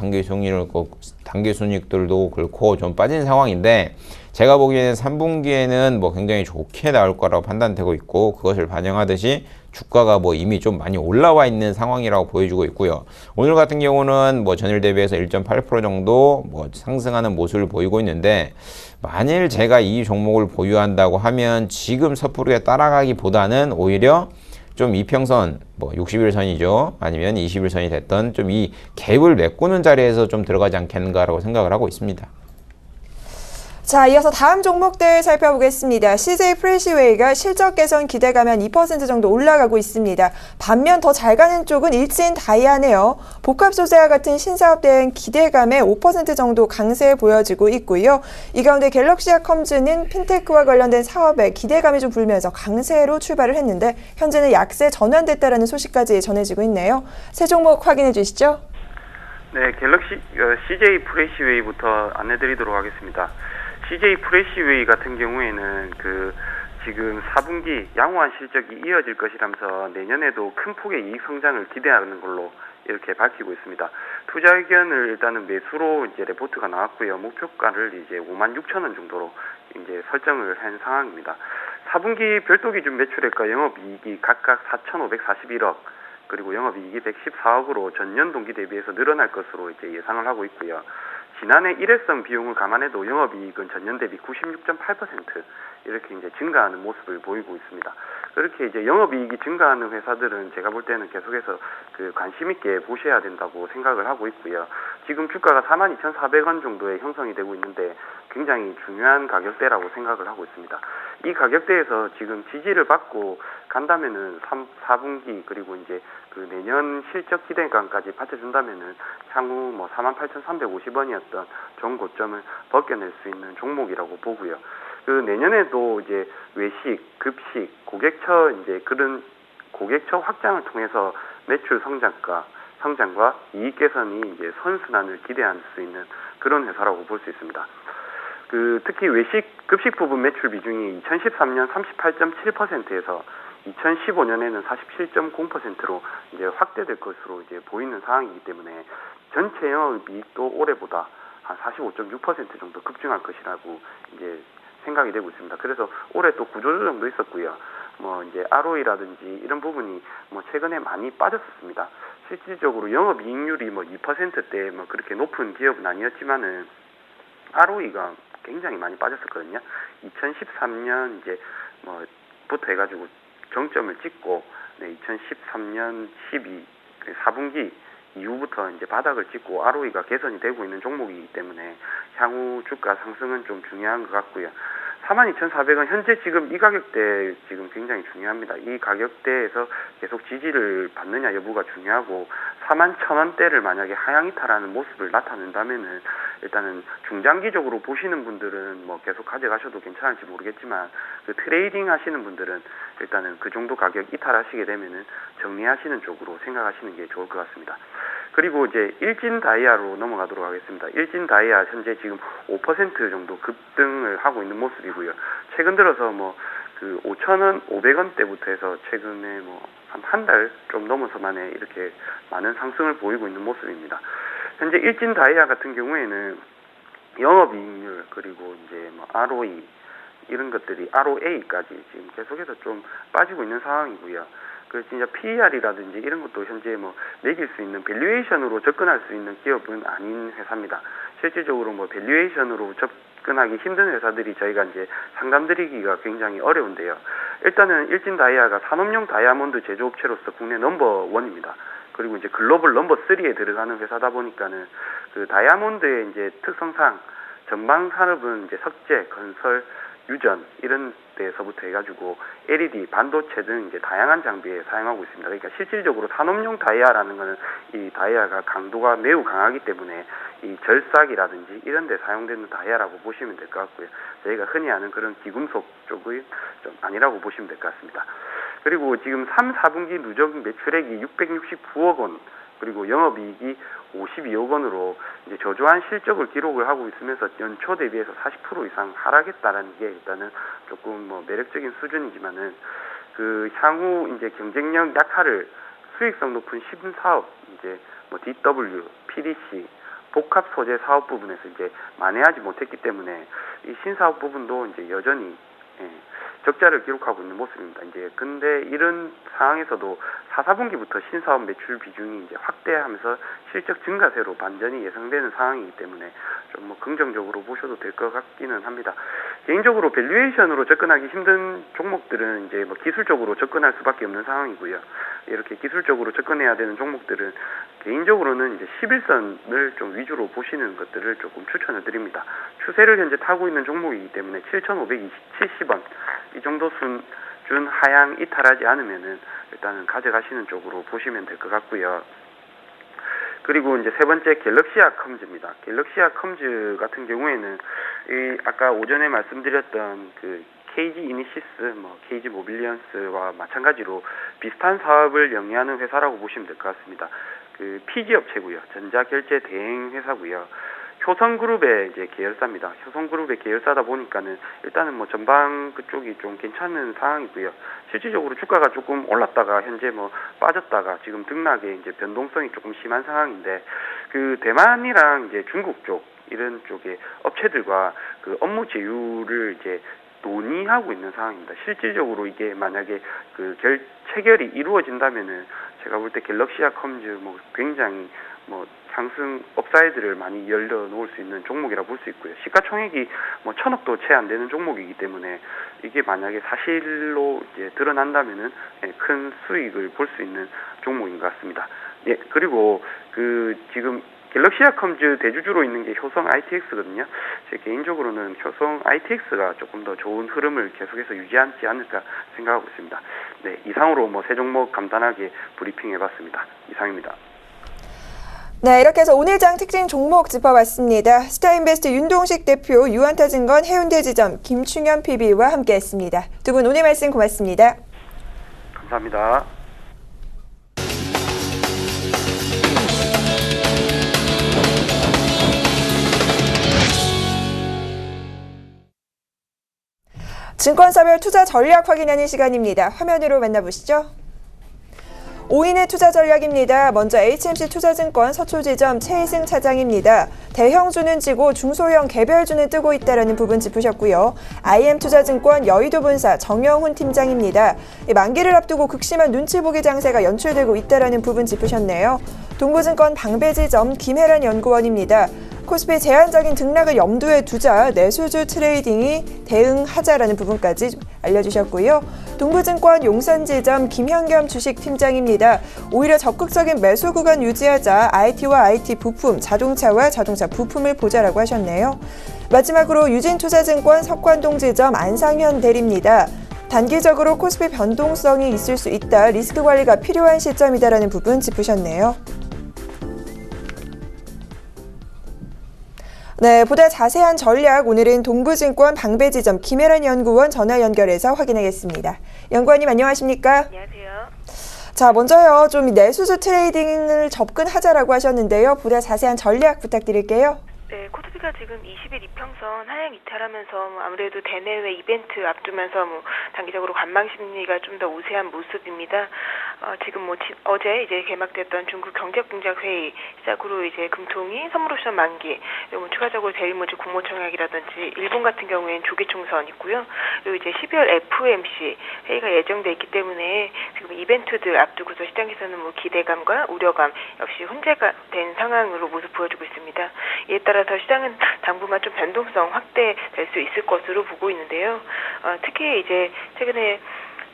당기순이익들도 그렇고 좀 빠진 상황인데, 제가 보기에는 3분기에는 뭐 굉장히 좋게 나올 거라고 판단되고 있고, 그것을 반영하듯이 주가가 뭐 이미 좀 많이 올라와 있는 상황이라고 보여주고 있고요. 오늘 같은 경우는 뭐 전일 대비해서 1.8% 정도 뭐 상승하는 모습을 보이고 있는데, 만일 제가 이 종목을 보유한다고 하면 지금 섣부르게 따라가기보다는 오히려 좀 이평선 뭐 60일선이죠. 아니면 20일선이 됐던 좀 이 갭을 메꾸는 자리에서 좀 들어가지 않겠는가라고 생각을 하고 있습니다. 자, 이어서 다음 종목들 살펴보겠습니다. CJ 프레시웨이가 실적 개선 기대감이 한 2% 정도 올라가고 있습니다. 반면 더 잘 가는 쪽은 일진 다이아네요. 복합 소재와 같은 신사업 대행 기대감에 5% 정도 강세 보여지고 있고요. 이 가운데 갤럭시아 컴즈는 핀테크와 관련된 사업에 기대감이 좀 불면서 강세로 출발을 했는데 현재는 약세 전환됐다라는 소식까지 전해지고 있네요. 세 종목 확인해 주시죠. 네, CJ 프레시웨이부터 안내드리도록 하겠습니다. CJ 프레시웨이 같은 경우에는 지금 4분기 양호한 실적이 이어질 것이라면서 내년에도 큰 폭의 이익 성장을 기대하는 걸로 이렇게 밝히고 있습니다. 투자 의견을 일단은 매수로 이제 레포트가 나왔고요. 목표가를 이제 56,000원 정도로 이제 설정을 한 상황입니다. 4분기 별도 기준 매출액과 영업이익이 각각 4,541억 그리고 영업이익이 114억으로 전년 동기 대비해서 늘어날 것으로 이제 예상을 하고 있고요. 지난해 일회성 비용을 감안해도 영업이익은 전년 대비 96.8% 이렇게 이제 증가하는 모습을 보이고 있습니다. 그렇게 이제 영업이익이 증가하는 회사들은 제가 볼 때는 계속해서 관심 있게 보셔야 된다고 생각을 하고 있고요. 지금 주가가 42,400원 정도에 형성이 되고 있는데 굉장히 중요한 가격대라고 생각을 하고 있습니다. 이 가격대에서 지금 지지를 받고 간다면은 4분기 그리고 이제 내년 실적 기대감까지 받쳐준다면은 향후 48,350원이었던 정고점을 벗겨낼 수 있는 종목이라고 보고요. 내년에도 이제 외식, 급식, 그런 고객처 확장을 통해서 매출 성장과 이익 개선이 이제 선순환을 기대할 수 있는 그런 회사라고 볼 수 있습니다. 특히 외식, 급식 부분 매출 비중이 2013년 38.7%에서 2015년에는 47.0%로 이제 확대될 것으로 이제 보이는 상황이기 때문에 전체 영업이익도 올해보다 한 45.6% 정도 급증할 것이라고 이제 생각이 되고 있습니다. 그래서 올해 또 구조조정도 있었고요. 이제 ROE라든지 이런 부분이 최근에 많이 빠졌었습니다. 실질적으로 영업이익률이 2%대 그렇게 높은 기업은 아니었지만은 ROE가 굉장히 많이 빠졌었거든요. 2013년 부터 해가지고 정점을 찍고 2013년 4분기 이후부터 이제 바닥을 찍고 ROE가 개선이 되고 있는 종목이기 때문에 향후 주가 상승은 좀 중요한 것 같고요. 42,400원 현재 지금 이 가격대 지금 굉장히 중요합니다. 이 가격대에서 계속 지지를 받느냐 여부가 중요하고 41,000원대를 만약에 하향 이탈하는 모습을 나타낸다면은 일단은 중장기적으로 보시는 분들은 계속 가져가셔도 괜찮을지 모르겠지만 트레이딩 하시는 분들은 일단은 그 정도 가격 이탈하시게 되면은 정리하시는 쪽으로 생각하시는 게 좋을 것 같습니다. 그리고 이제 일진 다이아로 넘어가도록 하겠습니다. 일진 다이아 현재 지금 5% 정도 급등을 하고 있는 모습이고요. 최근 들어서 5,000원, 500원대부터 해서 최근에 한 달 좀 넘어서 만에 이렇게 많은 상승을 보이고 있는 모습입니다. 현재 일진 다이아 같은 경우에는 영업이익률 그리고 이제 ROE 이런 것들이 ROA까지 지금 계속해서 좀 빠지고 있는 상황이고요. 진짜 PER이라든지 이런 것도 현재 매길 수 있는 밸류에이션으로 접근할 수 있는 기업은 아닌 회사입니다. 실질적으로 밸류에이션으로 접근하기 힘든 회사들이 저희가 이제 상담드리기가 굉장히 어려운데요. 일단은 일진 다이아가 산업용 다이아몬드 제조업체로서 국내 넘버1입니다. 그리고 이제 글로벌 넘버3에 들어가는 회사다 보니까는 다이아몬드의 이제 특성상 전방 산업은 이제 석재, 건설, 유전 이런 데서부터 해가지고 LED, 반도체 등 이제 다양한 장비에 사용하고 있습니다. 그러니까 실질적으로 산업용 다이아라는 거는 이 다이아가 강도가 매우 강하기 때문에 이 절삭이라든지 이런 데 사용되는 다이아라고 보시면 될 것 같고요. 저희가 흔히 아는 그런 기금속 쪽의 좀 아니라고 보시면 될 것 같습니다. 그리고 지금 3, 4분기 누적 매출액이 669억 원 그리고 영업이익이 52억 원으로 이제 저조한 실적을 기록을 하고 있으면서 연초 대비해서 40% 이상 하락했다라는 게 일단은 조금 매력적인 수준이지만은 향후 이제 경쟁력 약화를 수익성 높은 신사업 이제 DW, PDC 복합 소재 사업 부분에서 이제 만회하지 못했기 때문에 이 신사업 부분도 이제 여전히 적자를 기록하고 있는 모습입니다. 근데 이런 상황에서도 4, 4분기부터 신사업 매출 비중이 이제 확대하면서 실적 증가세로 반전이 예상되는 상황이기 때문에 좀 긍정적으로 보셔도 될 것 같기는 합니다. 개인적으로 밸류에이션으로 접근하기 힘든 종목들은 이제 기술적으로 접근할 수밖에 없는 상황이고요. 이렇게 기술적으로 접근해야 되는 종목들은 개인적으로는 이제 11선을 좀 위주로 보시는 것들을 조금 추천을 드립니다. 추세를 현재 타고 있는 종목이기 때문에 7,570원 이 정도 수준 하향 이탈하지 않으면은 일단은 가져가시는 쪽으로 보시면 될 것 같고요. 그리고 이제 세 번째 갤럭시아 컴즈입니다. 갤럭시아 컴즈 같은 경우에는 이 아까 오전에 말씀드렸던 그 KG 이니시스, KG 모빌리언스와 마찬가지로 비슷한 사업을 영위하는 회사라고 보시면 될 것 같습니다. 그 PG 업체고요. 전자결제 대행 회사고요. 효성그룹의 이제 계열사입니다. 효성그룹의 계열사다 보니까는 일단은 전방 그쪽이 좀 괜찮은 상황이고요. 실질적으로 주가가 조금 올랐다가 현재 빠졌다가 지금 등락의 이제 변동성이 조금 심한 상황인데 그 대만이랑 이제 중국 쪽 이런 쪽의 업체들과 그 업무 제휴를 이제 논의하고 있는 상황입니다. 실질적으로 이게 만약에 그 체결이 이루어진다면은 제가 볼 때 갤럭시아 컴즈 굉장히 상승 업사이드를 많이 열려놓을 수 있는 종목이라 볼 수 있고요. 시가총액이 1,000억도 채 안 되는 종목이기 때문에 이게 만약에 사실로 이제 드러난다면은 큰 수익을 볼 수 있는 종목인 것 같습니다. 예, 그리고 그 지금 갤럭시아 컴즈 대주주로 있는 게 효성 ITX거든요. 제 개인적으로는 효성 ITX가 조금 더 좋은 흐름을 계속해서 유지하지 않을까 생각하고 있습니다. 네, 이상으로 세 종목 간단하게 브리핑해봤습니다. 이상입니다. 네, 이렇게 해서 오늘 장 특징 종목 짚어봤습니다. 스타인베스트 윤동식 대표, 유한타증권 해운대지점 김충현 PB와 함께했습니다. 두 분 오늘 말씀 고맙습니다. 감사합니다. 증권사별 투자 전략 확인하는 시간입니다. 화면으로 만나보시죠. 5인의 투자 전략입니다. 먼저 HMC 투자증권 서초지점 최희승 차장입니다. 대형주는 지고 중소형 개별주는 뜨고 있다는 부분 짚으셨고요. IM투자증권 여의도본사 정영훈 팀장입니다. 만기를 앞두고 극심한 눈치보기 장세가 연출되고 있다는 부분 짚으셨네요. 동부증권 방배지점 김혜란 연구원입니다. 코스피 제한적인 등락을 염두에 두자 내수주 트레이딩이 대응하자라는 부분까지 알려주셨고요. 동부증권 용산지점 김현겸 주식팀장입니다. 오히려 적극적인 매수 구간 유지하자 IT와 IT 부품, 자동차와 자동차 부품을 보자라고 하셨네요. 마지막으로 유진투자증권 석관동지점 안상현 대리입니다. 단기적으로 코스피 변동성이 있을 수 있다. 리스크 관리가 필요한 시점이다라는 부분 짚으셨네요. 네, 보다 자세한 전략 오늘은 동부증권 방배지점 김혜란 연구원 전화 연결해서 확인하겠습니다. 연구원님 안녕하십니까? 안녕하세요. 자, 먼저요. 좀 내수주 트레이딩을 접근하자라고 하셨는데요. 보다 자세한 전략 부탁드릴게요. 네, 코스피가 지금 20일 이평선 하향 이탈하면서 아무래도 대내외 이벤트 앞두면서 단기적으로 관망 심리가 좀 더 우세한 모습입니다. 지금 어제 이제 개막됐던 중국 경제공작회의 시작으로 이제 금통위 선물옵션 만기, 그리고 추가적으로 제일모직 국무총학이라든지 일본 같은 경우에는 조기 총선 있고요. 그리고 이제 12월 FOMC 회의가 예정돼 있기 때문에 지금 이벤트들 앞두고서 시장에서는 기대감과 우려감 역시 혼재가 된 상황으로 모습 보여주고 있습니다. 이에 따라서 시장은 당분간 좀 변동성 확대될 수 있을 것으로 보고 있는데요. 특히 이제 최근에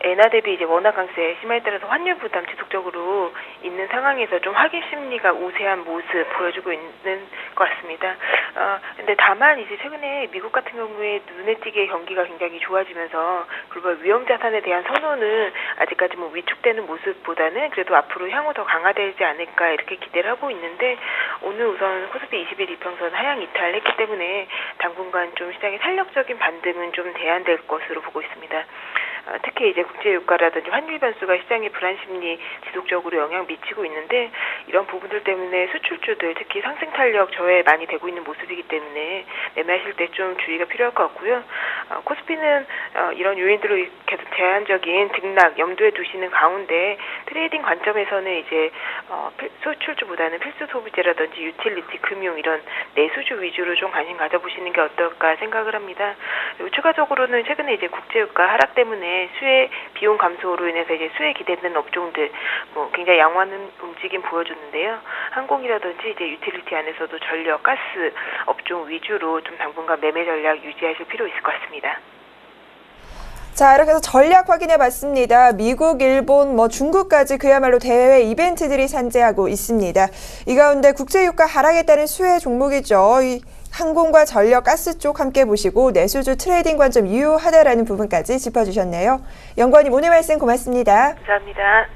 엔화 대비 이제 원화 강세 심화에 따라서 환율 부담 지속적으로 있는 상황에서 좀 확인 심리가 우세한 모습 보여주고 있는 것 같습니다. 근데 다만 이제 최근에 미국 같은 경우에 눈에 띄게 경기가 굉장히 좋아지면서 글로벌 위험 자산에 대한 선호는 아직까지 위축되는 모습보다는 그래도 앞으로 향후 더 강화되지 않을까 이렇게 기대를 하고 있는데 오늘 우선 코스피 20일 이평선 하향 이탈했기 때문에 당분간 좀 시장의 탄력적인 반등은 좀 대안될 것으로 보고 있습니다. 특히 이제 국제유가라든지 환율 변수가 시장의 불안 심리 지속적으로 영향 미치고 있는데 이런 부분들 때문에 수출주들 특히 상승 탄력 저해 많이 되고 있는 모습이기 때문에 매매하실 때 좀 주의가 필요할 것 같고요. 코스피는 이런 요인들로 계속 제한적인 등락 염두에 두시는 가운데 트레이딩 관점에서는 이제 수출주보다는 필수 소비재라든지 유틸리티, 금융 이런 내수주 위주로 좀 관심 가져보시는 게 어떨까 생각을 합니다. 그리고 추가적으로는 최근에 이제 국제유가 하락 때문에 수혜 비용 감소로 인해서 이제 수혜 기대되는 업종들 굉장히 양호한 움직임 보여줬는데요. 항공이라든지 이제 유틸리티 안에서도 전력, 가스 업종 위주로 좀 당분간 매매 전략 유지하실 필요 있을 것 같습니다. 자, 이렇게 해서 전략 확인해 봤습니다. 미국, 일본, 중국까지 그야말로 대외 이벤트들이 산재하고 있습니다. 이 가운데 국제유가 하락에 따른 수혜 종목이죠. 이 항공과 전력, 가스 쪽 함께 보시고 내수주 트레이딩 관점 유효하다라는 부분까지 짚어주셨네요. 연구원님 오늘 말씀 고맙습니다. 감사합니다.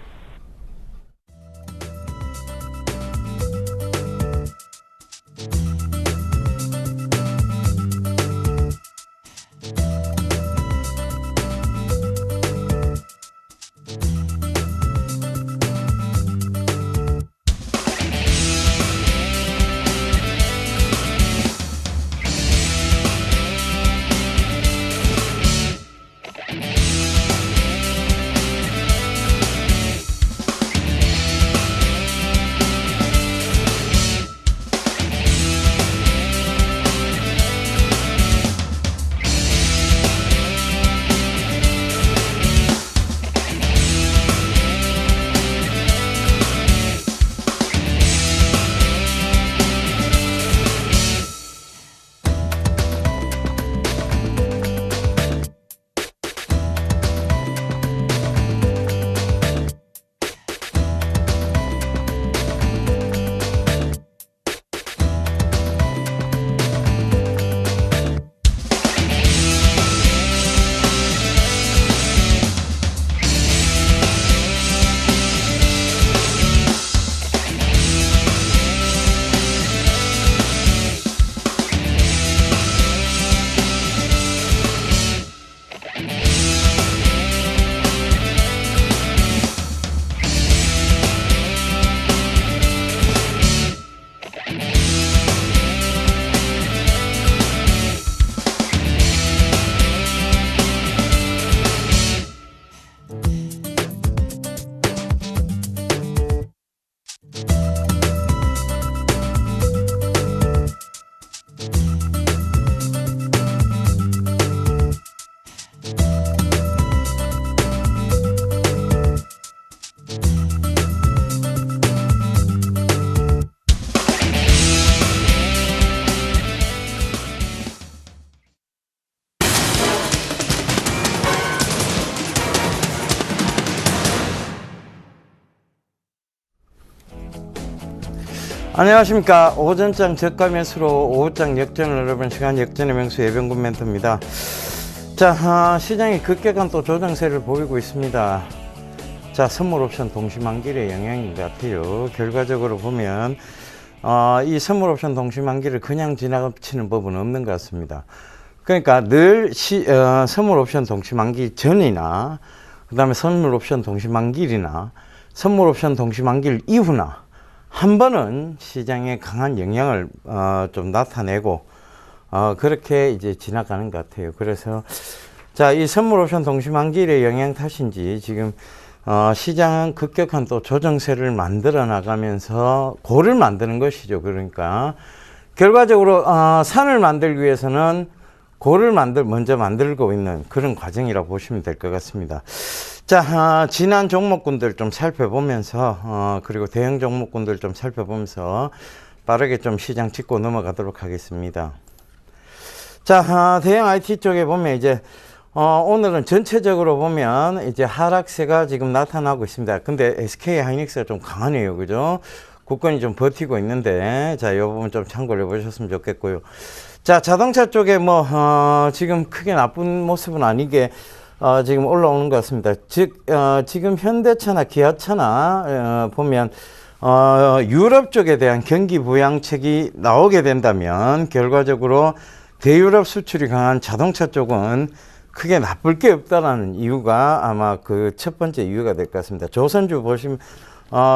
안녕하십니까. 오전장 저가 매수로 오후장 역전을 여러분 시간 역전의 명수 예병군 멘토입니다. 자, 시장이 급격한 또 조정세를 보이고 있습니다. 자, 선물 옵션 동시만기의 영향인 것 같아요. 결과적으로 보면 이 선물 옵션 동시만기를 그냥 지나치는 법은 없는 것 같습니다. 그러니까 늘 선물 옵션 동시만기 전이나 그 다음에 선물 옵션 동시만기일이나 선물 옵션 동시만기일 이후나 한 번은 시장에 강한 영향을 좀 나타내고 그렇게 이제 지나가는 것 같아요. 그래서 자, 이 선물 옵션 동시만기일의 영향 탓인지 지금 시장은 급격한 또 조정세를 만들어 나가면서 고를 만드는 것이죠. 그러니까 결과적으로 산을 만들기 위해서는 고를 먼저 만들고 있는 그런 과정이라고 보시면 될 것 같습니다. 자, 지난 종목군들 좀 살펴보면서 그리고 대형 종목군들 좀 살펴보면서 빠르게 좀 시장 짚고 넘어가도록 하겠습니다. 자, 대형 IT 쪽에 보면 이제 오늘은 전체적으로 보면 이제 하락세가 지금 나타나고 있습니다. 근데 SK 하이닉스가 좀 강하네요. 그죠? 국권이 좀 버티고 있는데, 자, 이 부분 좀 참고를 해보셨으면 좋겠고요. 자, 자동차 쪽에 지금 크게 나쁜 모습은 아니게 지금 올라오는 것 같습니다. 즉, 지금 현대차나 기아차나 보면 유럽 쪽에 대한 경기 부양책이 나오게 된다면 결과적으로 대유럽 수출이 강한 자동차 쪽은 크게 나쁠 게 없다라는 이유가 아마 그 첫 번째 이유가 될 것 같습니다. 조선주 보시면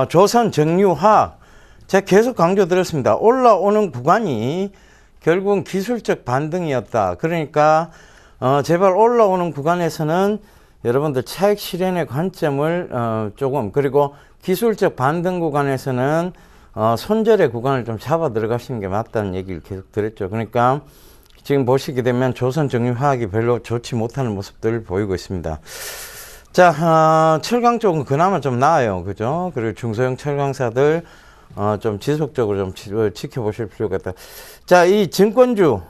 조선 정유화학 제가 계속 강조드렸습니다. 올라오는 구간이 결국은 기술적 반등이었다. 그러니까 제발 올라오는 구간에서는 여러분들 차익 실현의 관점을 조금, 그리고 기술적 반등 구간에서는 손절의 구간을 좀 잡아 들어가시는 게 맞다는 얘기를 계속 드렸죠. 그러니까 지금 보시게 되면 조선 정유화학이 별로 좋지 못하는 모습들을 보이고 있습니다. 자, 철강 쪽은 그나마 좀 나아요. 그죠? 그리고 중소형 철강사들 좀 지속적으로 좀 지켜보실 필요가 있다. 자, 이 증권주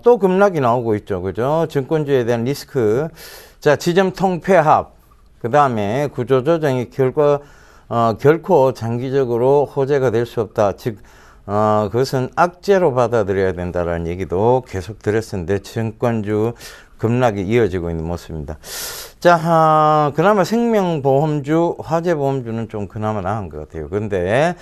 또 급락이 나오고 있죠. 그죠? 증권주에 대한 리스크. 자, 지점 통폐합, 그 다음에 구조조정이 결코 장기적으로 호재가 될 수 없다. 즉, 그것은 악재로 받아들여야 된다라는 얘기도 계속 드렸었는데, 증권주 급락이 이어지고 있는 모습입니다. 자, 그나마 생명보험주, 화재보험주는 좀 그나마 나은 것 같아요. 근데,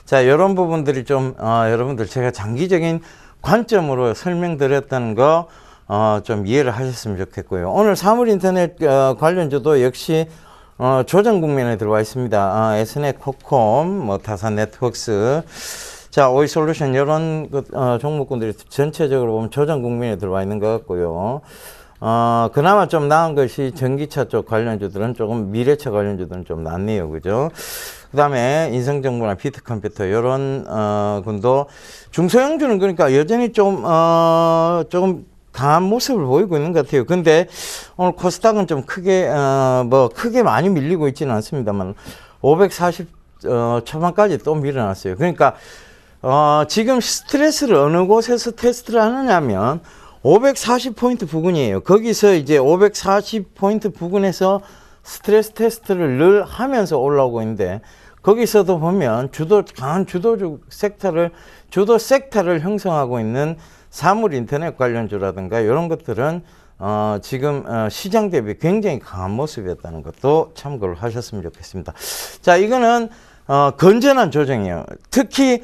자, 이런 부분들이 좀, 여러분들 제가 장기적인 관점으로 설명드렸다는 거, 좀 이해를 하셨으면 좋겠고요. 오늘 사물인터넷 관련주도 역시 조정 국면에 들어와 있습니다. S넷, 코콤, 뭐 타산 네트워크스, 자, 오이솔루션 이런 종목군들이 전체적으로 보면 조정 국면에 들어와 있는 것 같고요. 그나마 좀 나은 것이 전기차 쪽 관련주들은 조금 미래차 관련주들은 좀 낫네요. 그죠? 그 다음에 인성정보나 비트컴퓨터 이런 군도 중소형주는 그러니까 여전히 좀 조금 강한 모습을 보이고 있는 것 같아요. 근데 오늘 코스닥은 좀 크게 크게 많이 밀리고 있지는 않습니다만 540 초반까지 또 밀어놨어요. 그러니까 지금 스트레스를 어느 곳에서 테스트를 하느냐면 540포인트 부근이에요. 거기서 이제 540포인트 부근에서 스트레스 테스트를 늘 하면서 올라오고 있는데, 거기서도 보면 강한 주도 섹터를 형성하고 있는 사물 인터넷 관련주라든가 이런 것들은 지금 시장 대비 굉장히 강한 모습이었다는 것도 참고를 하셨으면 좋겠습니다. 자, 이거는 건전한 조정이에요. 특히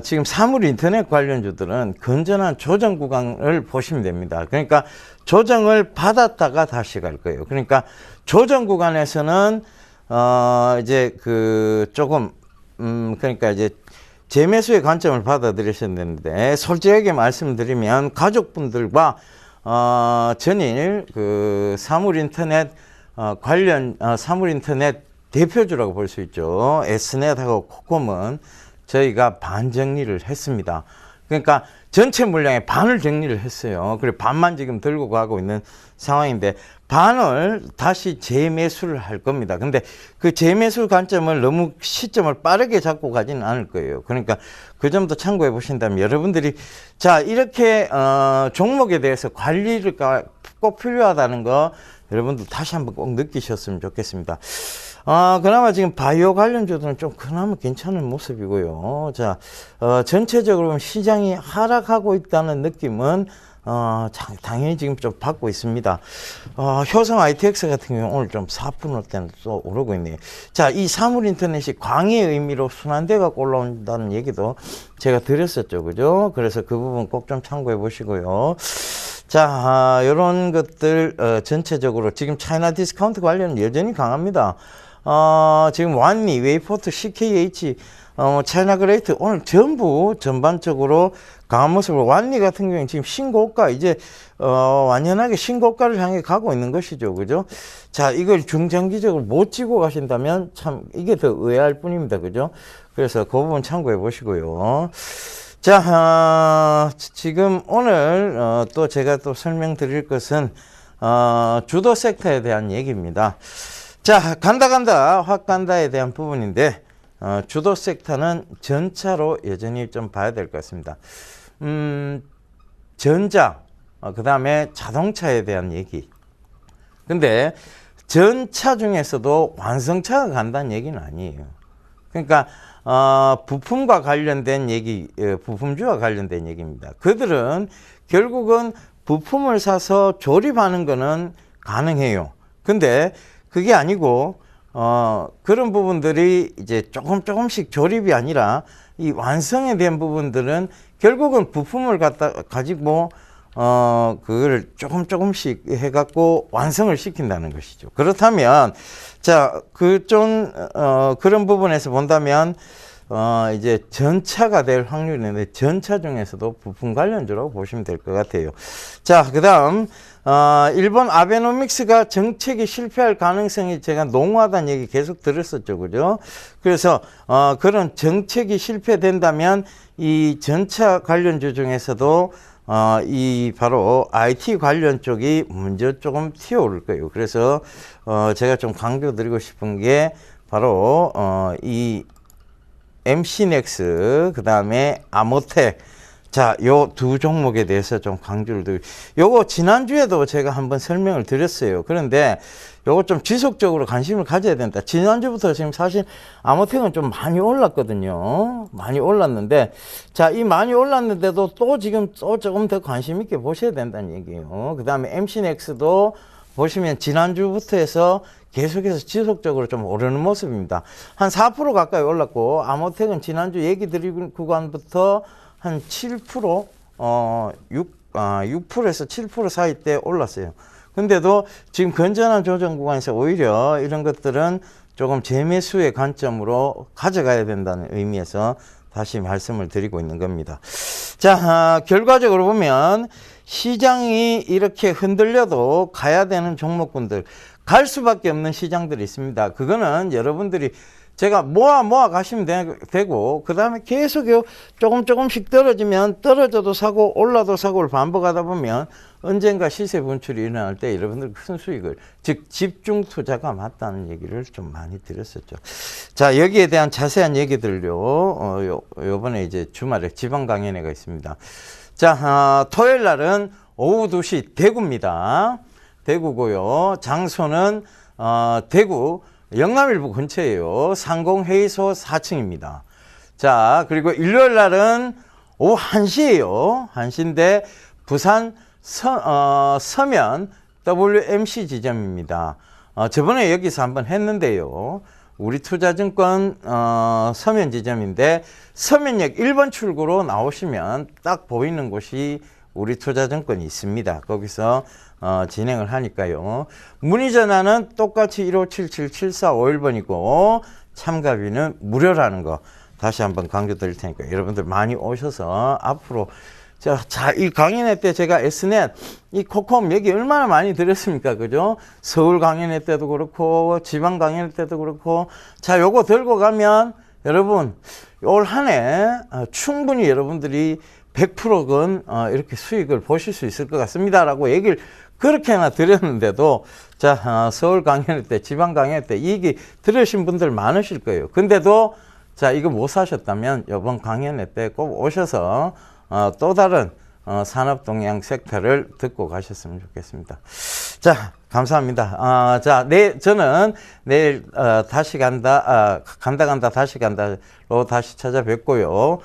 지금 사물 인터넷 관련주들은 건전한 조정 구간을 보시면 됩니다. 그러니까 조정을 받았다가 다시 갈 거예요. 그러니까 조정 구간에서는 이제 그러니까 이제 재매수의 관점을 받아들이셨는데, 솔직하게 말씀드리면 가족분들과 전일 그 사물 인터넷 관련 사물 인터넷 대표주라고 볼 수 있죠. S넷하고 코콤은 저희가 반 정리를 했습니다. 그러니까 전체 물량의 반을 정리를 했어요. 그리고 반만 지금 들고 가고 있는 상황인데, 반을 다시 재매수를 할 겁니다. 근데 그 재매수 관점을 너무 시점을 빠르게 잡고 가지는 않을 거예요. 그러니까 그 점도 참고해 보신다면 여러분들이, 자, 이렇게 종목에 대해서 관리를 꼭 필요하다는 거 여러분들 다시 한번 꼭 느끼셨으면 좋겠습니다. 그나마 지금 바이오 관련주들은 좀 그나마 괜찮은 모습이고요. 자, 전체적으로 시장이 하락하고 있다는 느낌은 당연히 지금 좀 받고 있습니다. 효성 ITX 같은 경우 오늘 좀 4%대는 또 오르고 있네요. 자, 이 사물 인터넷이 광의 의미로 순환돼 갖고 올라온다는 얘기도 제가 드렸었죠. 그죠? 그래서 그 부분 꼭 좀 참고해 보시고요. 자, 이런 것들 전체적으로 지금 차이나 디스카운트 관련은 여전히 강합니다. 지금 완리, 웨이포트, CKH, 차이나 그레이트 오늘 전부 전반적으로 강한 모습으로, 완리 같은 경우는 지금 신고가, 이제 완연하게 신고가를 향해 가고 있는 것이죠. 그죠? 자, 이걸 중장기적으로 못 쥐고 가신다면 참 이게 더 의아할 뿐입니다. 그죠? 그래서 그 부분 참고해 보시고요. 자, 지금 오늘 또 제가 또 설명드릴 것은 주도 섹터에 대한 얘기입니다. 자, 간다 확 간다에 대한 부분인데, 주도 섹터는 전차로 여전히 좀 봐야 될 것 같습니다. 전자, 그 다음에 자동차에 대한 얘기. 근데 전차 중에서도 완성차가 간다는 얘기는 아니에요. 그러니까 부품과 관련된 얘기, 부품주와 관련된 얘기입니다. 그들은 결국은 부품을 사서 조립하는 거는 가능해요. 근데 그게 아니고 그런 부분들이 이제 조금씩 조립이 아니라 이 완성에 대한 부분들은 결국은 부품을 가지고 그걸 조금씩 해갖고 완성을 시킨다는 것이죠. 그렇다면, 자, 그런 부분에서 본다면, 이제 전차가 될 확률이 있는데, 전차 중에서도 부품 관련주라고 보시면 될 것 같아요. 자, 그 다음, 일본 아베노믹스가 정책이 실패할 가능성이 제가 농후하다는 얘기 계속 들었었죠. 그죠? 그래서, 그런 정책이 실패된다면, 이 전차 관련주 중에서도 바로 IT 관련 쪽이 먼저 조금 튀어오를 거예요. 그래서 제가 좀 강조드리고 싶은 게 바로 이 MC넥스, 그 다음에 아모텍, 자, 요 두 종목에 대해서 좀 강조를 드리고, 요거 지난주에도 제가 한번 설명을 드렸어요. 그런데 요거 좀 지속적으로 관심을 가져야 된다. 지난주부터 지금 사실 아모텍은 좀 많이 올랐거든요. 많이 올랐는데, 자, 이 많이 올랐는데도 또 지금 또 조금 더 관심 있게 보셔야 된다는 얘기예요. 그 다음에 MC넥스도 보시면 지난주부터 해서 계속해서 지속적으로 좀 오르는 모습입니다. 한 4% 가까이 올랐고, 아모텍은 지난주 얘기 드린 구간부터 한 7%, 6%에서 7% 사이 때 올랐어요. 근데도 지금 건전한 조정 구간에서 오히려 이런 것들은 조금 재매수의 관점으로 가져가야 된다는 의미에서 다시 말씀을 드리고 있는 겁니다. 자, 결과적으로 보면 시장이 이렇게 흔들려도 가야 되는 종목군들, 갈 수밖에 없는 시장들이 있습니다. 그거는 여러분들이 제가 모아 가시면 되고, 그 다음에 계속 조금씩 떨어지면 떨어져도 사고 올라도 사고를 반복하다 보면 언젠가 시세 분출이 일어날 때 여러분들 큰 수익을, 즉 집중 투자가 맞다는 얘기를 좀 많이 드렸었죠. 자, 여기에 대한 자세한 얘기들요, 요번에 이제 주말에 지방 강연회가 있습니다. 자, 토요일 날은 오후 2시 대구입니다. 대구고요. 장소는 대구 영남일보 근처예요. 상공회의소 4층입니다. 자, 그리고 일요일 날은 오후 1시예요. 1시인데 부산 서면 WMC 지점입니다. 저번에 여기서 한번 했는데요. 우리투자증권 서면 지점인데, 서면역 1번 출구로 나오시면 딱 보이는 곳이 우리투자증권이 있습니다. 거기서 진행을 하니까요. 문의 전화는 똑같이 1577-7451번이고 참가비는 무료라는 거 다시 한번 강조 드릴 테니까 여러분들 많이 오셔서 앞으로, 자, 이 강연회 때 제가 Snet, 이 코콤 여기 얼마나 많이 드렸습니까? 그죠? 서울 강연회 때도 그렇고, 지방 강연회 때도 그렇고, 자, 요거 들고 가면 여러분, 올 한 해 충분히 여러분들이 100%건 이렇게 수익을 보실 수 있을 것 같습니다. 라고 얘기를 그렇게나 드렸는데도, 자, 서울 강연회 때, 지방 강연회 때 이 얘기 들으신 분들 많으실 거예요. 근데도, 자, 이거 못 사셨다면 이번 강연회 때 꼭 오셔서 또 다른 산업 동향 섹터를 듣고 가셨으면 좋겠습니다. 자, 감사합니다. 자, 저는 내일 다시 간다 다시 간다로 다시 찾아뵙고요.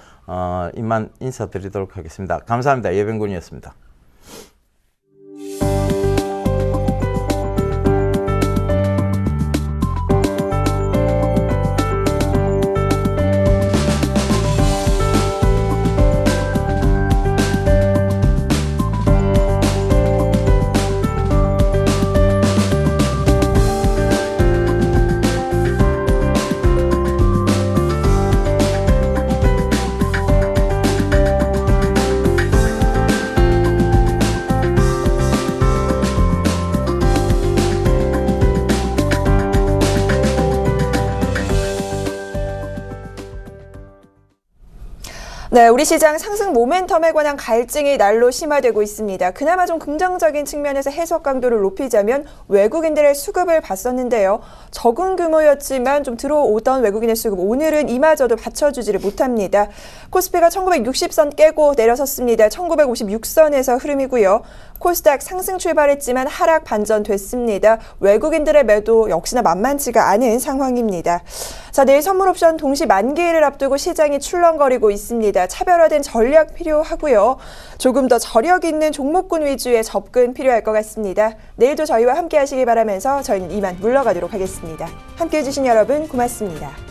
이만 인사드리도록 하겠습니다. 감사합니다. 예병군이었습니다. 네, 우리 시장 상승 모멘텀에 관한 갈증이 날로 심화되고 있습니다. 그나마 좀 긍정적인 측면에서 해석 강도를 높이자면 외국인들의 수급을 봤었는데요. 적은 규모였지만 좀 들어오던 외국인의 수급, 오늘은 이마저도 받쳐주지를 못합니다. 코스피가 1960선 깨고 내려섰습니다. 1956선에서 흐름이고요. 코스닥 상승 출발했지만 하락 반전됐습니다. 외국인들의 매도 역시나 만만치가 않은 상황입니다. 자, 내일 선물 옵션 동시 만기일을 앞두고 시장이 출렁거리고 있습니다. 차별화된 전략 필요하고요. 조금 더 저력 있는 종목군 위주의 접근 필요할 것 같습니다. 내일도 저희와 함께 하시기 바라면서 저희는 이만 물러가도록 하겠습니다. 함께해 주신 여러분 고맙습니다.